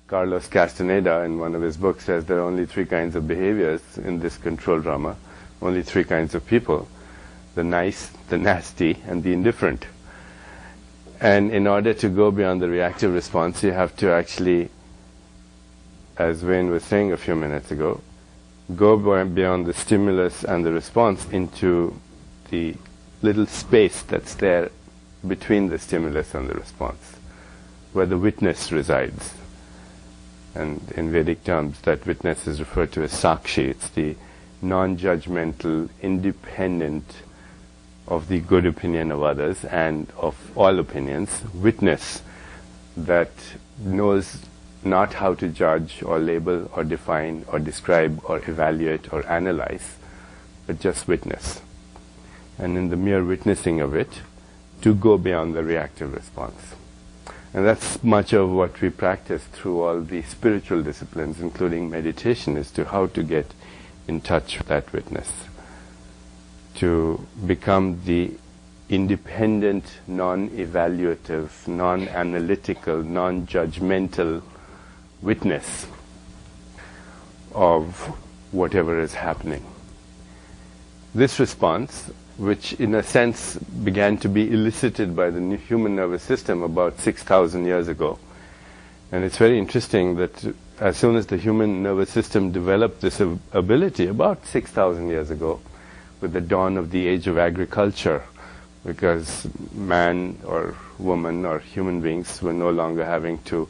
Carlos Castaneda, in one of his books, says there are only three kinds of behaviors in this control drama, only three kinds of people: the nice, the nasty, and the indifferent. And in order to go beyond the reactive response, you have to actually, as Wayne was saying a few minutes ago, go beyond the stimulus and the response into the little space that's there between the stimulus and the response, where the witness resides. And in Vedic terms, that witness is referred to as Sakshi. It's the non-judgmental, independent of the good opinion of others and of all opinions, witness that knows not how to judge or label or define or describe or evaluate or analyze, but just witness. And in the mere witnessing of it, to go beyond the reactive response. And that's much of what we practice through all the spiritual disciplines, including meditation, as to how to get in touch with that witness, to become the independent, non-evaluative, non-analytical, non-judgmental witness of whatever is happening. This response, which in a sense began to be elicited by the human nervous system about 6,000 years ago. And it's very interesting that as soon as the human nervous system developed this ability about 6,000 years ago, with the dawn of the age of agriculture, because man or woman or human beings were no longer having to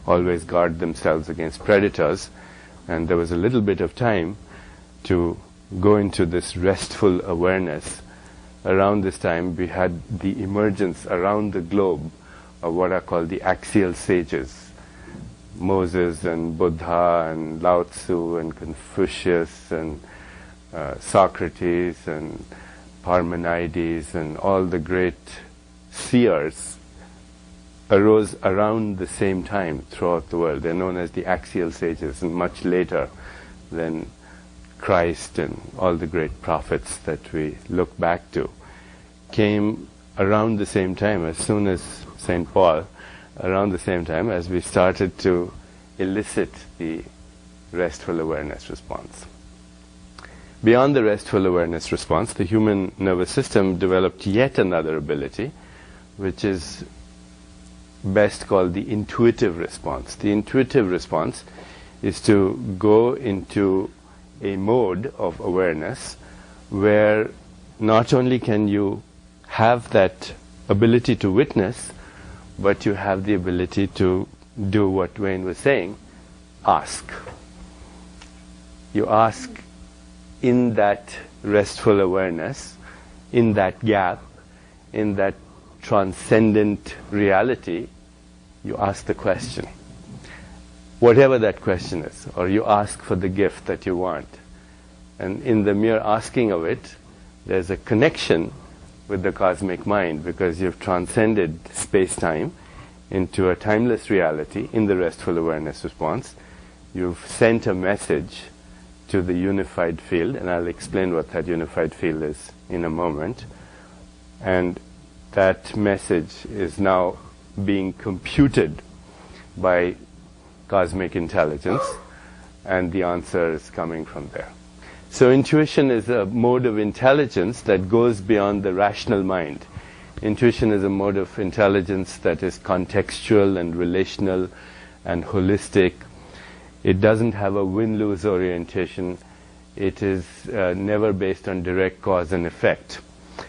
always guard themselves against predators, and there was a little bit of time to go into this restful awareness. Around this time we had the emergence around the globe of what are called the axial sages, Moses and Buddha and Lao Tzu and Confucius and Socrates and Parmenides and all the great seers arose around the same time throughout the world. They're known as the axial sages, and much later than Christ and all the great prophets that we look back to came around the same time, as soon as St. Paul, around the same time as we started to elicit the restful awareness response. Beyond the restful awareness response, the human nervous system developed yet another ability, which is best called the intuitive response. The intuitive response is to go into a mode of awareness where not only can you have that ability to witness, but you have the ability to do what Wayne was saying, ask. You ask in that restful awareness, in that gap, in that transcendent reality, you ask the question, whatever that question is, or you ask for the gift that you want. And in the mere asking of it, there's a connection with the cosmic mind, because you've transcended space-time into a timeless reality in the restful awareness response. You've sent a message to the unified field, and I'll explain what that unified field is in a moment. And that message is now being computed by cosmic intelligence, and the answer is coming from there. So intuition is a mode of intelligence that goes beyond the rational mind. Intuition is a mode of intelligence that is contextual and relational and holistic. It doesn't have a win-lose orientation. It is never based on direct cause and effect.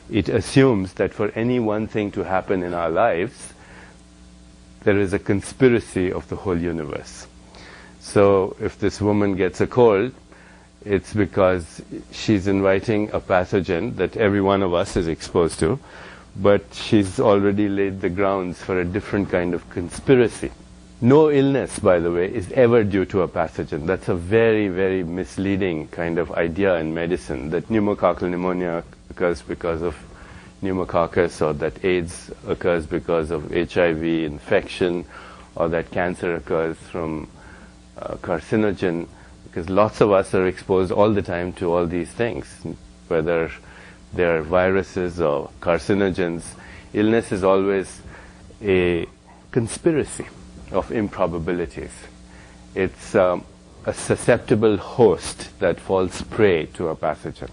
It assumes that for any one thing to happen in our lives, there is a conspiracy of the whole universe. So if this woman gets a cold, it's because she's inviting a pathogen that every one of us is exposed to, but she's already laid the grounds for a different kind of conspiracy. No illness, by the way, is ever due to a pathogen. That's a very, very misleading kind of idea in medicine, that pneumococcal pneumonia occurs because of pneumococcus, or that AIDS occurs because of HIV infection, or that cancer occurs from carcinogen, because lots of us are exposed all the time to all these things, whether they're viruses or carcinogens. Illness is always a conspiracy of improbabilities. It's a susceptible host that falls prey to a pathogen.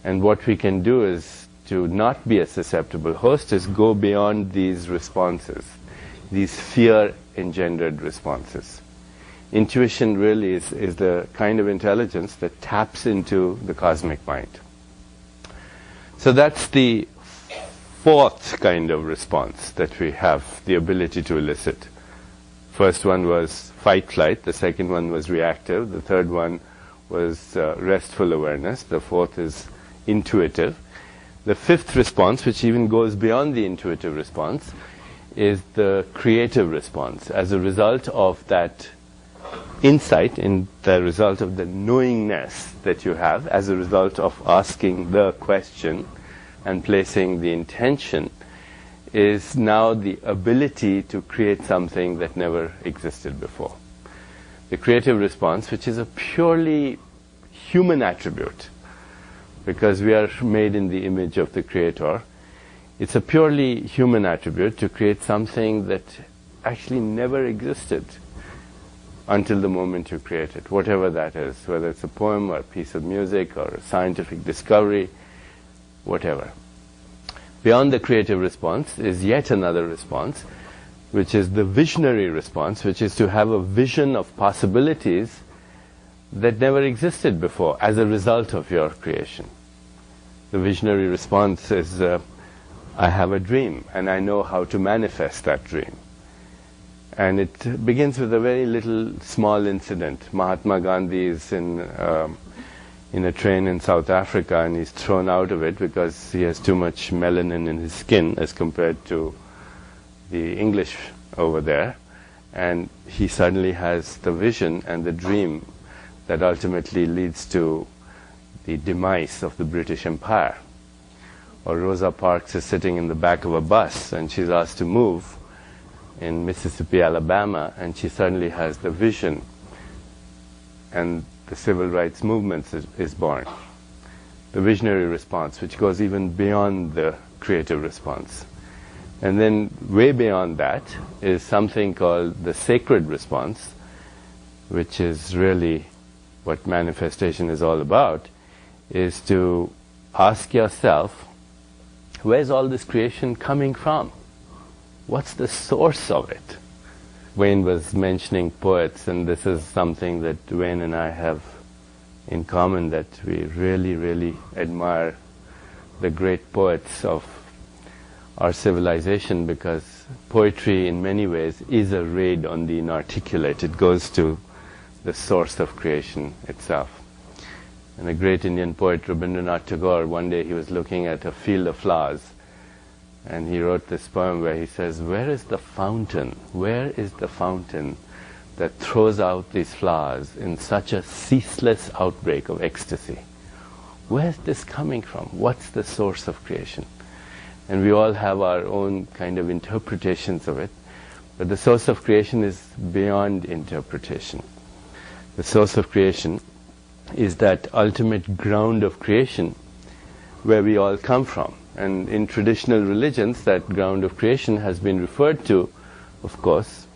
And what we can do is to not be a susceptible host is go beyond these responses, these fear-engendered responses. Intuition really is the kind of intelligence that taps into the cosmic mind. So that's the fourth kind of response that we have the ability to elicit. First one was fight-flight, the second one was reactive, the third one was restful awareness, the fourth is intuitive. The fifth response, which even goes beyond the intuitive response, is the creative response. As a result of that insight, in the result of the knowingness that you have, as a result of asking the question and placing the intention, is now the ability to create something that never existed before. The creative response, which is a purely human attribute, because we are made in the image of the Creator, it's a purely human attribute to create something that actually never existed until the moment you create it, whatever that is, whether it's a poem or a piece of music or a scientific discovery, whatever. Beyond the creative response is yet another response, which is the visionary response, which is to have a vision of possibilities that never existed before as a result of your creation. The visionary response is, I have a dream and I know how to manifest that dream. And it begins with a very little small incident. Mahatma Gandhi is in a train in South Africa, and he's thrown out of it because he has too much melanin in his skin as compared to the English over there. And he suddenly has the vision and the dream that ultimately leads to the demise of the British Empire. Or Rosa Parks is sitting in the back of a bus and she's asked to move in Mississippi, Alabama, and she suddenly has the vision, and the civil rights movement is born. The visionary response, which goes even beyond the creative response. And then way beyond that is something called the sacred response, which is really what manifestation is all about, is to ask yourself, where's all this creation coming from? What's the source of it? Wayne was mentioning poets, and this is something that Wayne and I have in common, that we really, really admire the great poets of our civilization, because poetry in many ways is a raid on the inarticulate. It goes to the source of creation itself. And a great Indian poet, Rabindranath Tagore, one day he was looking at a field of flowers, and he wrote this poem where he says, where is the fountain? Where is the fountain that throws out these flowers in such a ceaseless outbreak of ecstasy? Where's this coming from? What's the source of creation? And we all have our own kind of interpretations of it, but the source of creation is beyond interpretation. The source of creation is that ultimate ground of creation where we all come from. And in traditional religions, that ground of creation has been referred to, of course,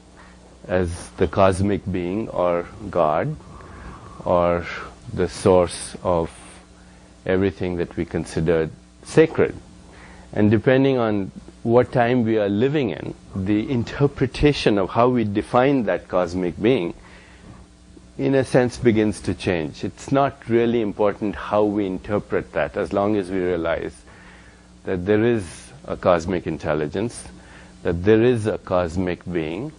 as the cosmic being or God, or the source of everything that we consider sacred. And depending on what time we are living in, the interpretation of how we define that cosmic being, in a sense, begins to change. It's not really important how we interpret that, as long as we realize that there is a cosmic intelligence, that there is a cosmic being,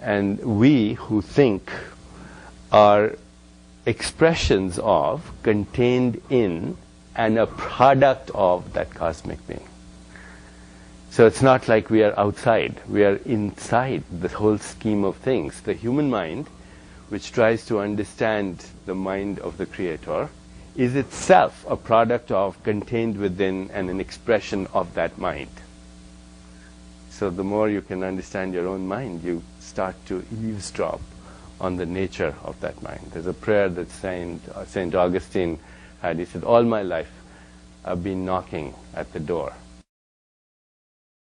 and we who think are expressions of, contained in, and a product of that cosmic being. So it's not like we are outside, we are inside the whole scheme of things. The human mind, which tries to understand the mind of the Creator, is itself a product of, contained within, and an expression of that mind. So the more you can understand your own mind, you start to eavesdrop on the nature of that mind. There's a prayer that Saint Augustine had. He said, all my life I've been knocking at the door,